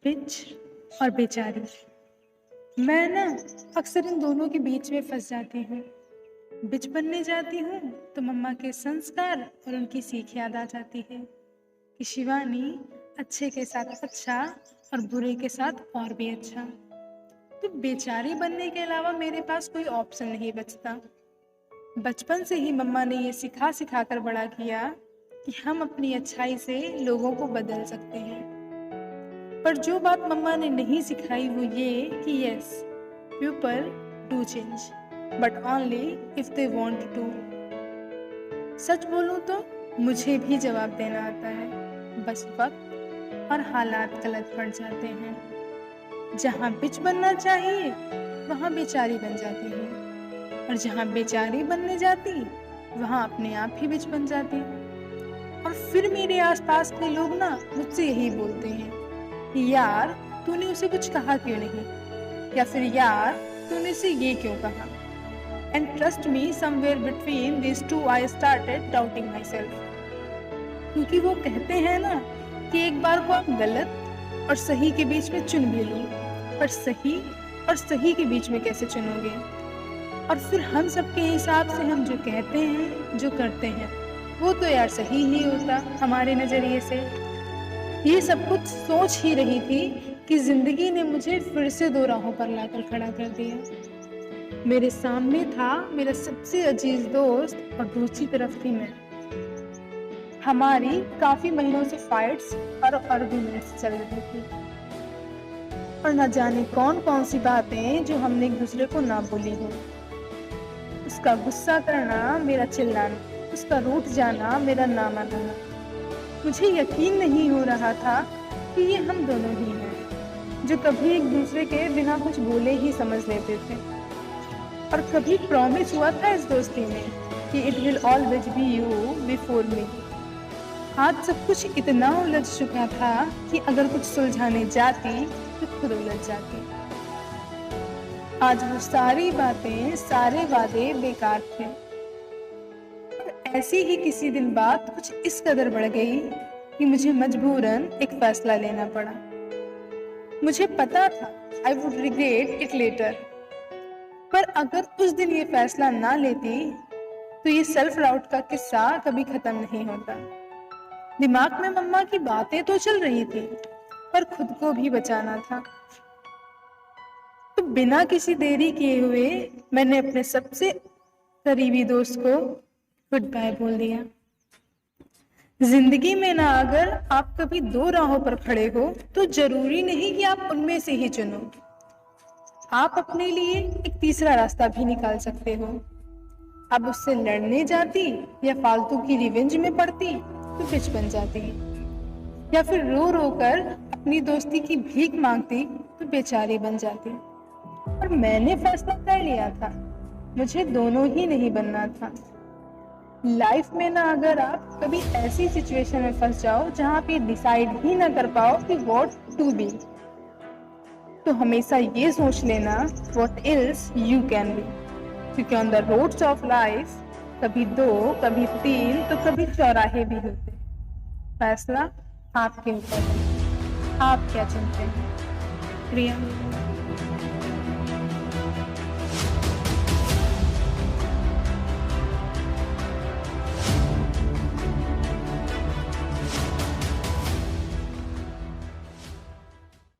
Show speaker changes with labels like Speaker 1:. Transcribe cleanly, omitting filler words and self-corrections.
Speaker 1: बिच और बेचारी। मैं ना अक्सर इन दोनों के बीच में फंस जाती हूँ। बिच बनने जाती हूँ तो मम्मा के संस्कार और उनकी सीख याद आ जाती है कि शिवानी, अच्छे के साथ अच्छा और बुरे के साथ और भी अच्छा। तो बेचारी बनने के अलावा मेरे पास कोई ऑप्शन नहीं बचता। बचपन से ही मम्मा ने ये सिखा सिखा कर बड़ा किया कि हम अपनी अच्छाई से लोगों को बदल सकते हैं। पर जो बात मम्मा ने नहीं सिखाई वो ये कि yes, people do change but only if they want to. सच बोलूं तो मुझे भी जवाब देना आता है, बस वक्त और हालात गलत पड़ जाते हैं। जहाँ बिच बनना चाहिए वहाँ बेचारी बन जाती है, और जहाँ बेचारी बनने जाती वहाँ अपने आप ही बिच बन जाती। और फिर मेरे आसपास के लोग ना मुझसे यही बोलते हैं, यार तूने उसे कुछ कहा क्यों नहीं, या फिर यार तूने उसे ये क्यों कहा। And trust me, somewhere between this two I started doubting myself. क्योंकि वो कहते हैं ना कि एक बार को आप गलत और सही के बीच में चुन भी लो, पर सही और सही के बीच में कैसे चुनोगे। और फिर हम सबके हिसाब से हम जो कहते हैं, जो करते हैं, वो तो यार सही ही होता हमारे नजरिए से। ये सब कुछ सोच ही रही थी कि जिंदगी ने मुझे फिर से दो राहों पर लाकर खड़ा कर दिया। मेरे सामने था मेरा सबसे अजीज दोस्त और दूसरी तरफ थी मैं। हमारी काफी महीनों से फाइट्स और आर्गुमेंट्स चल रही थी, और न जाने कौन कौन सी बातें जो हमने एक दूसरे को ना बोली हो। उसका गुस्सा करना, मेरा चिल्लाना, उसका रूठ जाना, मेरा ना मानना। मुझे यकीन नहीं हो रहा था कि ये हम दोनों ही हैं, जो कभी एक दूसरे के बिना कुछ बोले ही समझ लेते थे। और कभी प्रॉमिस हुआ था इस दोस्ती में कि it will always be you before me. आज सब कुछ इतना उलझ चुका था कि अगर कुछ सुलझाने जाती तो खुद उलझ जाती। आज वो सारी बातें, सारे वादे बेकार थे। ऐसे ही किसी दिन बात कुछ इस कदर बढ़ गई कि मुझे मजबूरन एक फैसला लेना पड़ा। मुझे पता था I would regret it later, पर अगर उस दिन ये फैसला ना लेती तो ये सेल्फ डाउट का किस्सा कभी खत्म नहीं होता। दिमाग में मम्मा की बातें तो चल रही थी, पर खुद को भी बचाना था। तो बिना किसी देरी किए हुए मैंने अपने सबसे करीबी दोस्त को गुड बाय बोल दिया। जिंदगी में ना अगर आप कभी दो राहों पर खड़े हो तो जरूरी नहीं कि आप उनमें से ही चुनो। आप अपने लिए एक तीसरा रास्ता भी निकाल सकते हो। अब उससे लड़ने जाती या फालतू की रिवेंज में पड़ती तो बिच बन जाती, या फिर रो रो कर अपनी दोस्ती की भीख मांगती तो बेचारी बन जाती। और मैंने फैसला कर लिया था, मुझे दोनों ही नहीं बनना था। लाइफ में ना अगर आप कभी ऐसी सिचुएशन में फंस जाओ जहां आप ये डिसाइड ही ना कर पाओ कि व्हाट टू बी, तो हमेशा ये सोच लेना what else you can be. क्योंकि on the roads of life कभी दो, कभी तीन, तो कभी चौराहे भी होते। फैसला आपके ऊपर है, आप क्या चुनते हैं। प्रिया।